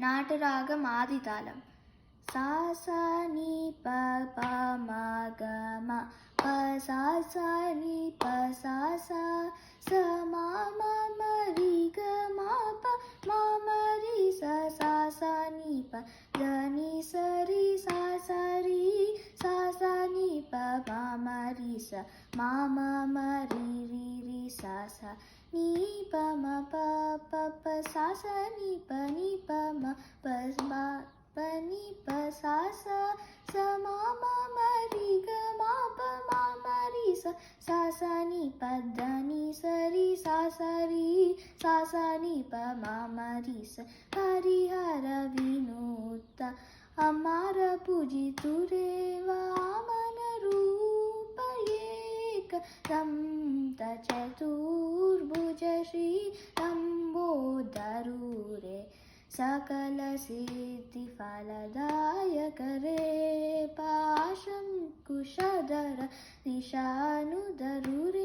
नाटरागम् आदितालम् सा सा नि प म ग म प सा सा नि प सा सा स म म रि ग म प म रि सा सा सा नि प द नि स रि सा सा रि सा सा नि प म रि सा म रि रि रि सा सा नि प म प प सा सा नि प म प प नि प सा सा स म रि ग म प म रि सा सा सा नि प द नि स रि सा सा रि सा सा नि प म रि सा हरिहर विनुत अमर पूजितुरे वामन रूप एक दंत चतुर्भुज श्री लंबोदरुरे सकल सिद्धि फलदायक रे पाशं कुशधर निशानुधरुरे